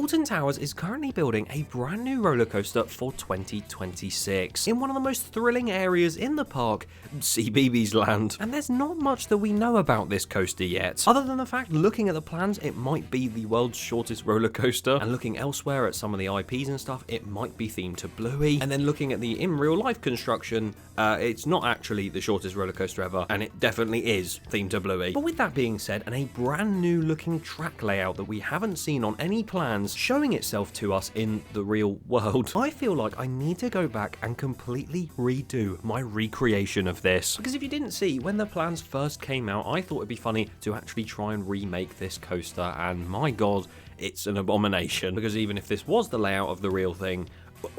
Alton Towers is currently building a brand new roller coaster for 2026 in one of the most thrilling areas in the park, CBeebies Land. And there's not much that we know about this coaster yet, other than the fact, looking at the plans, it might be the world's shortest roller coaster, and looking elsewhere at some of the IPs and stuff, it might be themed to Bluey, and then looking at the in real life construction, it's not actually the shortest roller coaster ever, and it definitely is themed to Bluey. But with that being said, and a brand new looking track layout that we haven't seen on any plans showing itself to us in the real world, I feel like I need to go back and completely redo my recreation of this. Because if you didn't see, when the plans first came out, I thought it'd be funny to actually try and remake this coaster, and my god, it's an abomination. Because even if this was the layout of the real thing,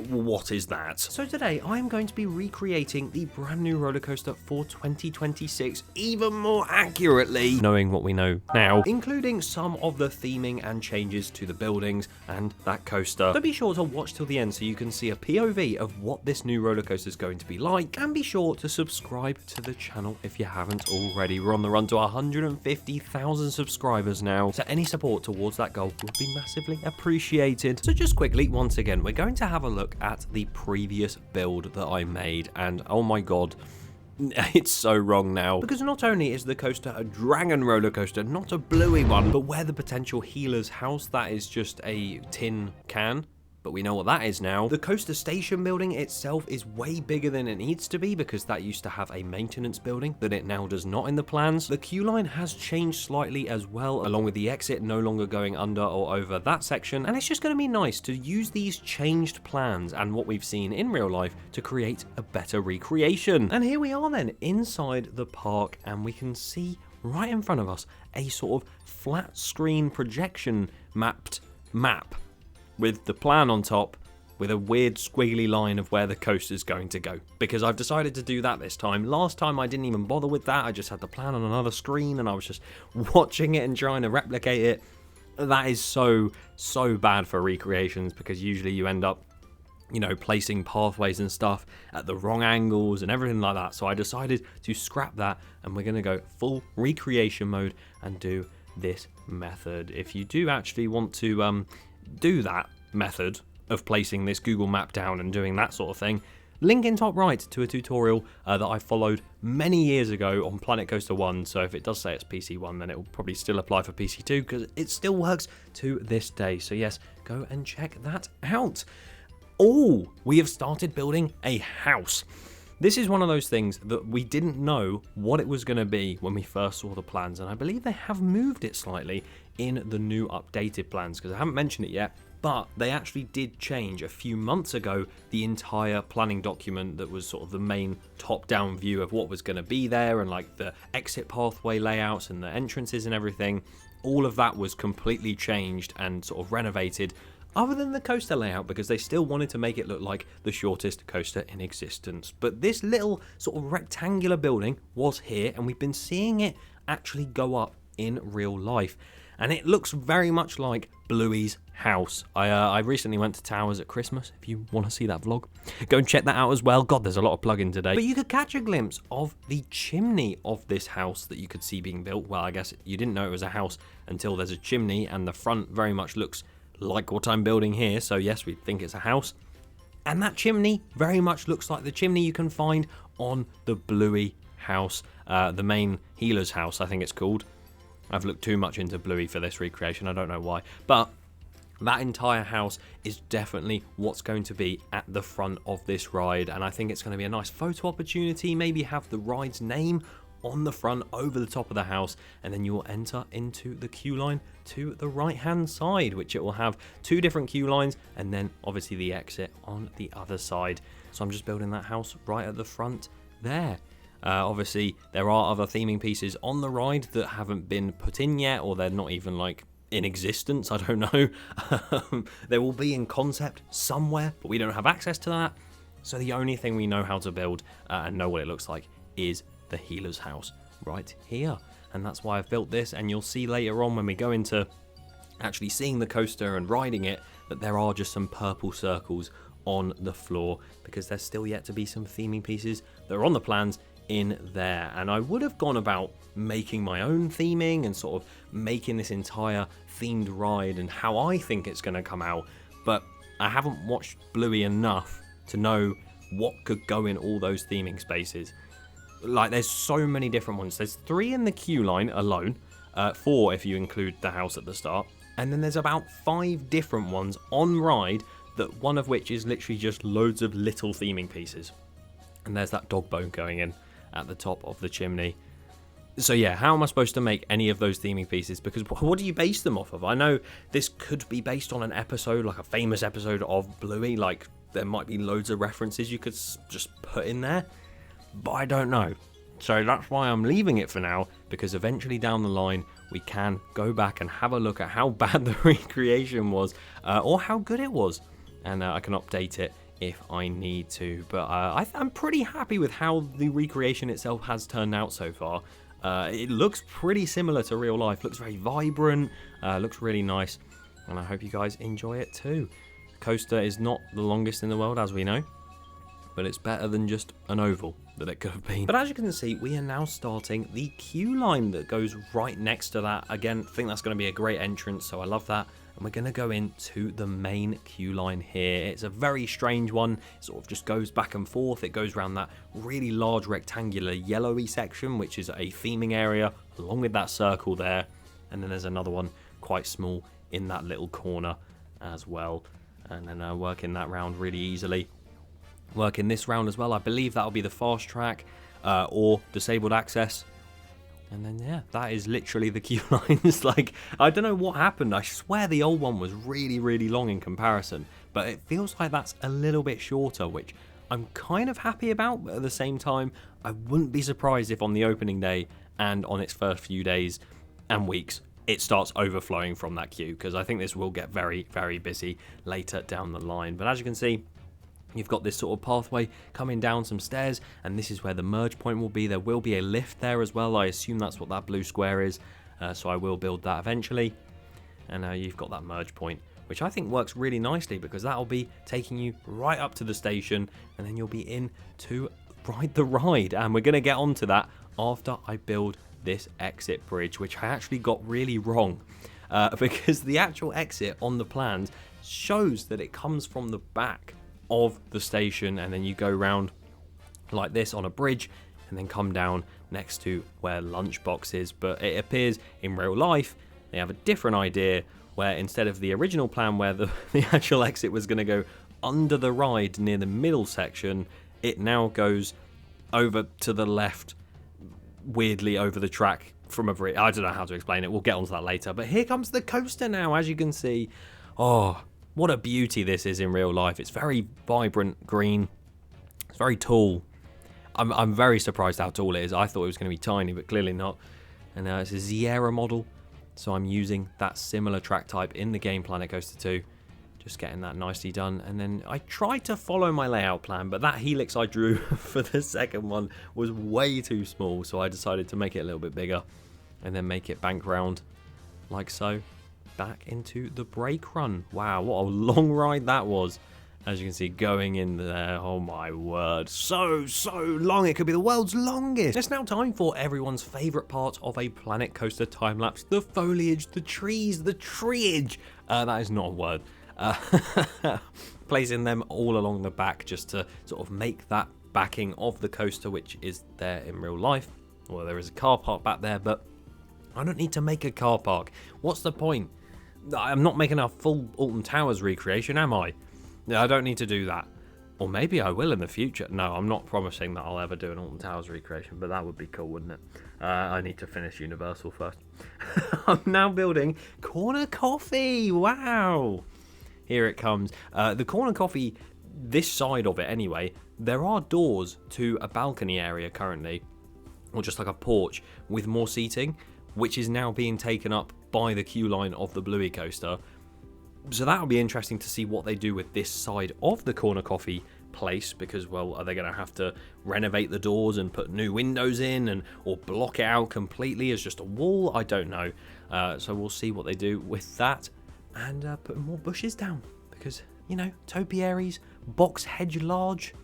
what is that? So today I'm going to be recreating the brand new roller coaster for 2026 even more accurately, knowing what we know now, including some of the theming and changes to the buildings and that coaster. So be sure to watch till the end so you can see a POV of what this new roller coaster is going to be like, and be sure to subscribe to the channel if you haven't already. We're on the run to 150,000 subscribers now, so any support towards that goal would be massively appreciated. So just quickly, once again, we're going to have a look at the previous build that I made, and oh my god, it's so wrong now, because not only is the coaster a dragon roller coaster, not a Bluey one, but where the potential healer's house, that is just a tin can, but we know what that is now. The coaster station building itself is way bigger than it needs to be, because that used to have a maintenance building that it now does not in the plans. The queue line has changed slightly as well, along with the exit no longer going under or over that section, and it's just going to be nice to use these changed plans and what we've seen in real life to create a better recreation. And here we are then inside the park, and we can see right in front of us a sort of flat screen projection map with the plan on top, with a weird squiggly line of where the coaster's going to go. Because I've decided to do that this time. Last time I didn't even bother with that, I just had the plan on another screen and I was just watching it and trying to replicate it. That is so bad for recreations, because usually you end up, you know, placing pathways and stuff at the wrong angles and everything like that. So I decided to scrap that, and we're going to go full recreation mode and do this method. If you do actually want to do that method of placing this Google map down and doing that sort of thing, link in top right to a tutorial that I followed many years ago on Planet Coaster 1, so if it does say it's PC 1, then it will probably still apply for PC 2, because it still works to this day. So yes, go and check that out. Oh, we have started building a house. This is one of those things that we didn't know what it was going to be when we first saw the plans, and I believe they have moved it slightly in the new updated plans, because I haven't mentioned it yet, but they actually did change a few months ago the entire planning document that was sort of the main top-down view of what was going to be there, and like the exit pathway layouts and the entrances and everything. All of that was completely changed and sort of renovated, other than the coaster layout, because they still wanted to make it look like the shortest coaster in existence. But this little sort of rectangular building was here, and we've been seeing it actually go up in real life. And it looks very much like Bluey's house. I recently went to Towers at Christmas. If you want to see that vlog, go and check that out as well. God, there's a lot of plug-in today. But you could catch a glimpse of the chimney of this house that you could see being built. Well, I guess you didn't know it was a house until there's a chimney, and the front very much looks like what I'm building here. So yes, we think it's a house. And that chimney very much looks like the chimney you can find on the Bluey house, the main healer's house, I think it's called. I've looked too much into Bluey for this recreation, I don't know why. But that entire house is definitely what's going to be at the front of this ride, and I think it's going to be a nice photo opportunity. Maybe have the ride's name on the front over the top of the house, and then you will enter into the queue line to the right hand side, which it will have two different queue lines, and then obviously the exit on the other side. So I'm just building that house right at the front there. Obviously there are other theming pieces on the ride that haven't been put in yet, or they're not even like in existence, I don't know. They will be in concept somewhere, but we don't have access to that. So the only thing we know how to build and know what it looks like is the healer's house right here. And that's why I've built this, and you'll see later on when we go into actually seeing the coaster and riding it that there are just some purple circles on the floor, because there's still yet to be some theming pieces that are on the plans in there. And I would have gone about making my own theming and sort of making this entire themed ride and how I think it's going to come out, but I haven't watched Bluey enough to know what could go in all those theming spaces. Like, there's so many different ones. There's 3 in the queue line alone, 4 if you include the house at the start, and then there's about 5 different ones on ride, that one of which is literally just loads of little theming pieces. And there's that dog bone going in at the top of the chimney. So yeah, how am I supposed to make any of those theming pieces? Because what do you base them off of? I know this could be based on an episode, like a famous episode of Bluey, like there might be loads of references you could just put in there, but I don't know. So that's why I'm leaving it for now, because eventually down the line we can go back and have a look at how bad the recreation was, or how good it was, and I can update it if I need to. But I'm pretty happy with how the recreation itself has turned out so far. It looks pretty similar to real life, looks very vibrant, looks really nice, and I hope you guys enjoy it too. The coaster is not the longest in the world, as we know, but it's better than just an oval that it could have been. But as you can see, we are now starting the queue line that goes right next to that. Again, I think that's going to be a great entrance, so I love that. And we're going to go into the main queue line here. It's a very strange one. It sort of just goes back and forth. It goes around that really large rectangular yellowy section, which is a theming area, along with that circle there. And then there's another one quite small in that little corner as well. And then working that round really easily. Working this round as well, I believe that'll be the fast track or disabled access. And then, yeah, that is literally the queue line. It's like, I don't know what happened. I swear the old one was really, really long in comparison. But it feels like that's a little bit shorter, which I'm kind of happy about. But at the same time, I wouldn't be surprised if on the opening day and on its first few days and weeks, it starts overflowing from that queue. Because I think this will get very, very busy later down the line. But as you can see, you've got this sort of pathway coming down some stairs, and this is where the merge point will be. There will be a lift there as well. I assume that's what that blue square is, so I will build that eventually. And you've got that merge point, which I think works really nicely, because that'll be taking you right up to the station, and then you'll be in to ride the ride. And we're going to get onto that after I build this exit bridge, which I actually got really wrong, because the actual exit on the plans shows that it comes from the back of the station, and then you go round like this on a bridge and then come down next to where Lunchbox is. But it appears in real life they have a different idea, where instead of the original plan where the actual exit was going to go under the ride near the middle section, it now goes over to the left, weirdly over the track from a bridge. I don't know how to explain it, we'll get onto that later. But here comes the coaster now, as you can see. Oh, what a beauty this is in real life. It's very vibrant green. It's very tall. I'm very surprised how tall it is. I thought it was going to be tiny, but clearly not. And it's a Sierra model, so I'm using that similar track type in the game Planet Coaster 2. Just getting that nicely done. And then I tried to follow my layout plan, but that helix I drew for the second one was way too small, so I decided to make it a little bit bigger and then make it bank round like so. Back into the brake run. Wow, what a long ride that was. As you can see, going in there, oh my word, so long. It could be the world's longest. It's now time for everyone's favourite part of a Planet Coaster time lapse: the foliage, the trees, the treeage. That is not a word. Placing them all along the back just to sort of make that backing of the coaster, which is there in real life. Well, there is a car park back there, but I don't need to make a car park. What's the point? I'm not making a full Alton Towers recreation, am I? I don't need to do that. Or maybe I will in the future. No, I'm not promising that I'll ever do an Alton Towers recreation, but that would be cool, wouldn't it? I need to finish Universal first. I'm now building Corner Coffee. Wow. Here it comes. The Corner Coffee, this side of it anyway, there are doors to a balcony area currently, or just like a porch with more seating, which is now being taken up by the queue line of the Bluey coaster. So that'll be interesting to see what they do with this side of the Corner Coffee place, because, well, are they going to have to renovate the doors and put new windows in, and or block it out completely as just a wall? I don't know. So we'll see what they do with that, and put more bushes down, because, you know, topiaries, box hedge large,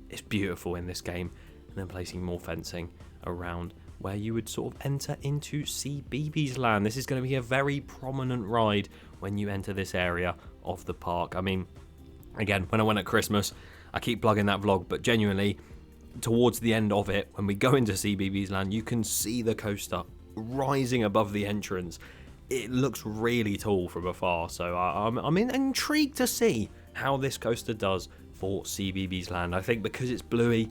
it's beautiful in this game. And then placing more fencing around where you would sort of enter into CBeebies Land. This is going to be a very prominent ride when you enter this area of the park. I mean, again, when I went at Christmas, I keep plugging that vlog, but genuinely, towards the end of it, when we go into CBeebies Land, you can see the coaster rising above the entrance. It looks really tall from afar, so I'm intrigued to see how this coaster does for CBeebies Land. I think because it's Bluey,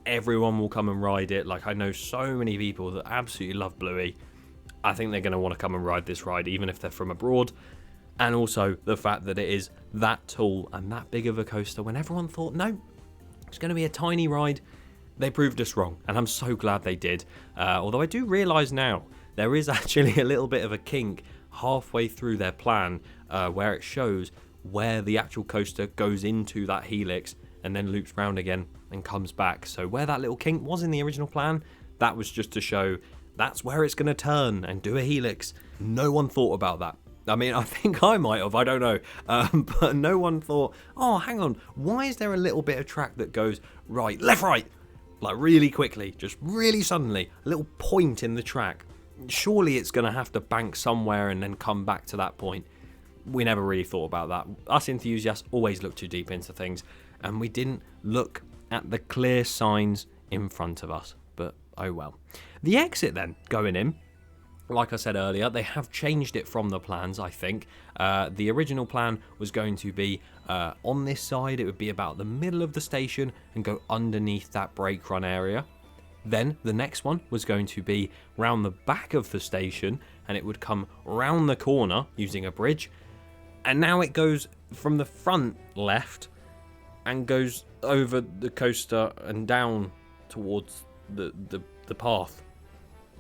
everyone will come and ride it. Like, I know so many people that absolutely love Bluey. I think they're going to want to come and ride this ride, even if they're from abroad. And also the fact that it is that tall and that big of a coaster, when everyone thought, no, it's going to be a tiny ride, they proved us wrong, and I'm so glad they did. Although I do realise now, there is actually a little bit of a kink halfway through their plan, where it shows where the actual coaster goes into that helix and then loops round again and comes back. So where that little kink was in the original plan, that was just to show that's where it's going to turn and do a helix. No one thought about that. I mean, I think I might have, I don't know. But no one thought, oh, hang on, why is there a little bit of track that goes right, left, right? Like really quickly, just really suddenly, a little point in the track. Surely it's going to have to bank somewhere and then come back to that point. We never really thought about that. Us enthusiasts always look too deep into things, and we didn't look at the clear signs in front of us. But oh well. The exit then, going in, like I said earlier, they have changed it from the plans, I think. The original plan was going to be on this side. It would be about the middle of the station and go underneath that brake run area. Then the next one was going to be round the back of the station, and it would come round the corner using a bridge. And now it goes from the front left and goes over the coaster and down towards the path.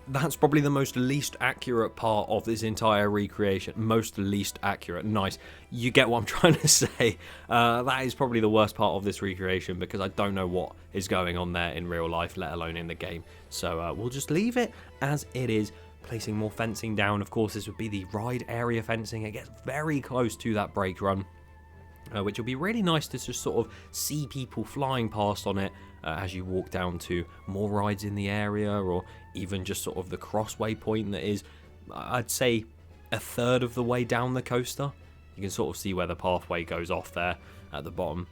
That's probably the most least accurate part of this entire recreation. Most least accurate. Nice. You get what I'm trying to say. That is probably the worst part of this recreation, because I don't know what is going on there in real life, let alone in the game. So we'll just leave it as it is, placing more fencing down. Of course, this would be the ride area fencing. It gets very close to that brake run, which will be really nice to just sort of see people flying past on it as you walk down to more rides in the area, or even just sort of the crossway point that is, I'd say, a third of the way down the coaster. You can sort of see where the pathway goes off there at the bottom.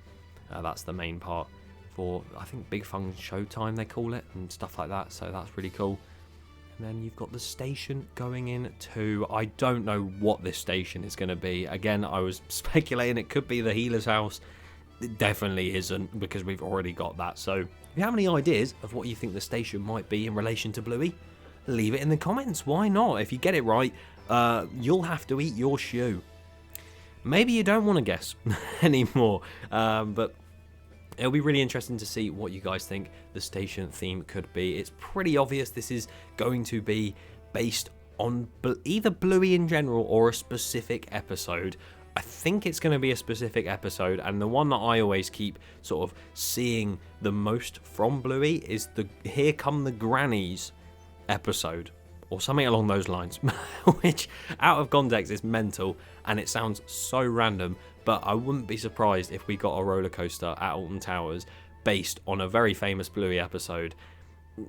That's the main part for, I think, Big Fun Showtime they call it, and stuff like that, so that's really cool. And then you've got the station going in too. I don't know what this station is going to be. Again, I was speculating it could be the healer's house. It definitely isn't, because we've already got that. So if you have any ideas of what you think the station might be in relation to Bluey, leave it in the comments. Why not? If you get it right, you'll have to eat your shoe. Maybe you don't want to guess anymore, but it'll be really interesting to see what you guys think the station theme could be. It's pretty obvious this is going to be based on either Bluey in general or a specific episode. I think it's going to be a specific episode, and the one that I always keep sort of seeing the most from Bluey is the Here Come the Grannies episode, or something along those lines, which out of context is mental and it sounds so random, but I wouldn't be surprised if we got a roller coaster at Alton Towers based on a very famous Bluey episode.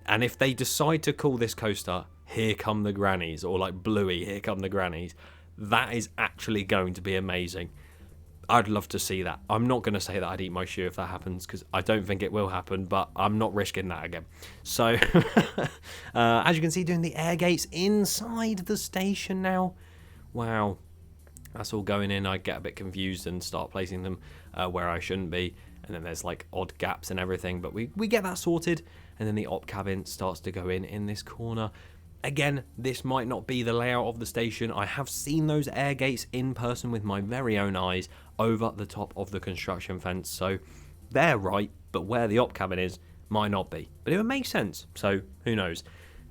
And if they decide to call this coaster Here Come the Grannies, or like Bluey Here Come the Grannies, that is actually going to be amazing. I'd love to see that. I'm not going to say that I'd eat my shoe if that happens, because I don't think it will happen, but I'm not risking that again. So, as you can see, doing the air gates inside the station now. Wow. That's all going in. I get a bit confused and start placing them where I shouldn't be. And then there's like odd gaps and everything, but we get that sorted. And then the op cabin starts to go in this corner. Again, this might not be the layout of the station. I have seen those air gates in person with my very own eyes over the top of the construction fence. So they're right, but where the op cabin is might not be. But it would make sense, so who knows.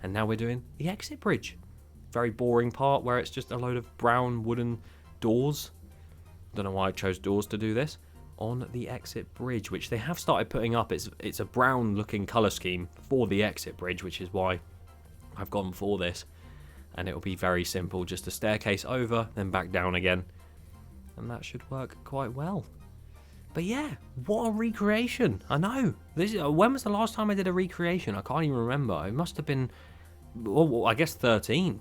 And now we're doing the exit bridge. Very boring part where it's just a load of brown wooden doors. Don't know why I chose doors to do this. On the exit bridge, which they have started putting up. It's a brown looking colour scheme for the exit bridge, which is why I've gone for this. And it'll be very simple, just a staircase over, then back down again. And that should work quite well. But yeah, what a recreation. I know. When was the last time I did a recreation? I can't even remember. It must have been well, I guess 13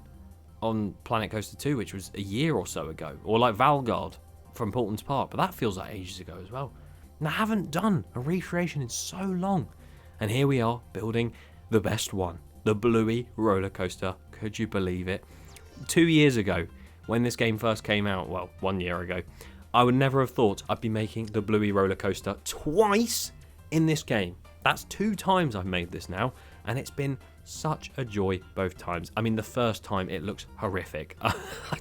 on Planet Coaster 2, which was a year or so ago. Or like Valgard from Portland's Park, but that feels like ages ago as well. And I haven't done a recreation in so long. And here we are building the best one, the Bluey roller coaster. Could you believe it? 2 years ago, when this game first came out, well, 1 year ago, I would never have thought I'd be making the Bluey roller coaster twice in this game. That's 2 times I've made this now, and it's been such a joy both times. I mean, the first time it looks horrific. I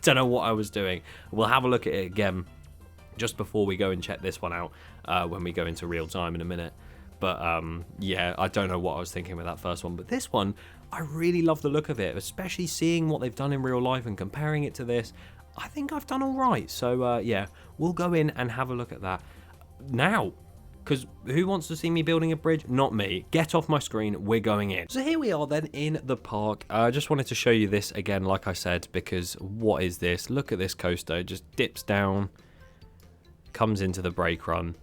don't know what I was doing. We'll have a look at it again just before we go and check this one out when we go into real time in a minute. But yeah, I don't know what I was thinking with that first one. But this one, I really love the look of it, especially seeing what they've done in real life and comparing it to this. I think I've done all right. So yeah, we'll go in and have a look at that now. Because who wants to see me building a bridge? Not me. Get off my screen. We're going in. So here we are then in the park. I just wanted to show you this again, like I said, because what is this? Look at this coaster. It just dips down, comes into the brake run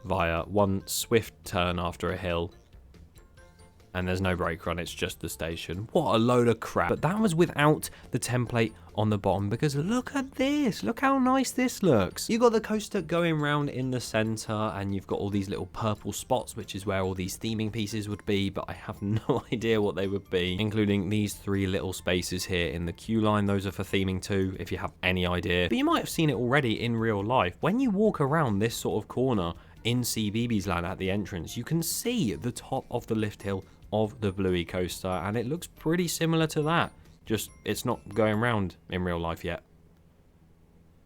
via one swift turn after a hill. And there's no brake run, it's just the station. What a load of crap. But that was without the template on the bottom, because look at this. Look how nice this looks. You've got the coaster going round in the center, and you've got all these little purple spots, which is where all these theming pieces would be, but I have no idea what they would be, including these 3 little spaces here in the queue line. Those are for theming too, if you have any idea. But you might have seen it already in real life. When you walk around this sort of corner in CBeebies Land at the entrance, you can see the top of the lift hill of the Bluey coaster, and it looks pretty similar to that, just it's not going round in real life yet,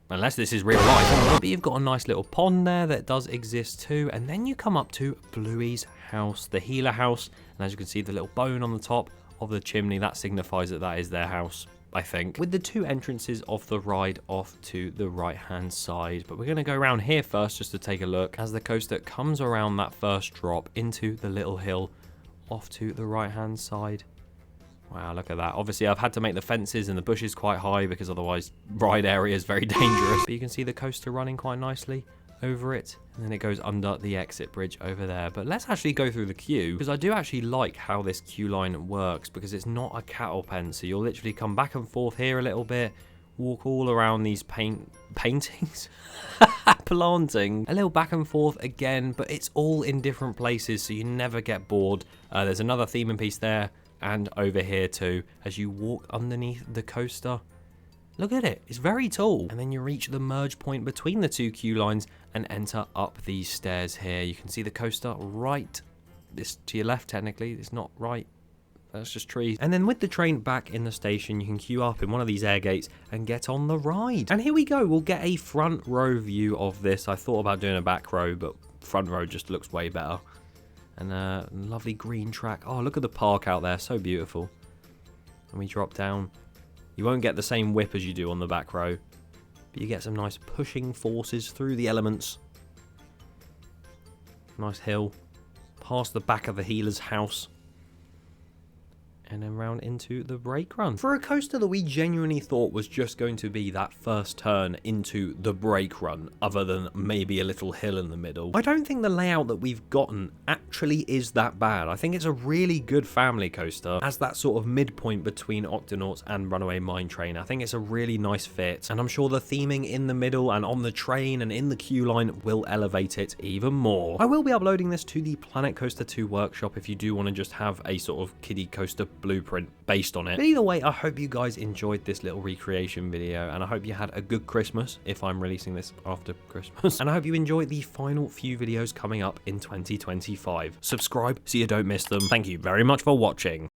unless this is real life. But you've got a nice little pond there that does exist too, and then you come up to Bluey's house, the healer house, and as you can see, the little bone on the top of the chimney, that signifies that that is their house, I think, with the 2 entrances of the ride off to the right hand side. But we're going to go around here first just to take a look as the coaster comes around that first drop into the little hill off to the right hand side. Wow, look at that. Obviously I've had to make the fences and the bushes quite high, because otherwise ride area is very dangerous. But you can see the coaster running quite nicely over it, and then it goes under the exit bridge over there. But let's actually go through the queue, because I do actually like how this queue line works, because it's not a cattle pen, so you'll literally come back and forth here a little bit, walk all around these paintings planting a little back and forth again, but it's all in different places, so you never get bored. There's another theming piece there and over here too as you walk underneath the coaster. Look at it, it's very tall. And then you reach the merge point between the 2 queue lines and enter up these stairs here. You can see the coaster right, this to your left technically, it's not right, that's just trees. And then with the train back in the station, you can queue up in one of these air gates and get on the ride. And here we go, we'll get a front row view of this. I thought about doing a back row, but front row just looks way better. And a lovely green track. Oh, look at the park out there, so beautiful. And we drop down. You won't get the same whip as you do on the back row, but you get some nice pushing forces through the elements. Nice hill. Past the back of the healer's house. And then round into the brake run. For a coaster that we genuinely thought was just going to be that first turn into the brake run, other than maybe a little hill in the middle, I don't think the layout that we've gotten actually is that bad. I think it's a really good family coaster as that sort of midpoint between Octonauts and Runaway Mine Train. I think it's a really nice fit, and I'm sure the theming in the middle and on the train and in the queue line will elevate it even more. I will be uploading this to the Planet Coaster 2 workshop if you do want to just have a sort of kiddie coaster blueprint based on it. But either way, I hope you guys enjoyed this little recreation video, and I hope you had a good Christmas if I'm releasing this after Christmas. And I hope you enjoy the final few videos coming up in 2025. Subscribe so you don't miss them. Thank you very much for watching.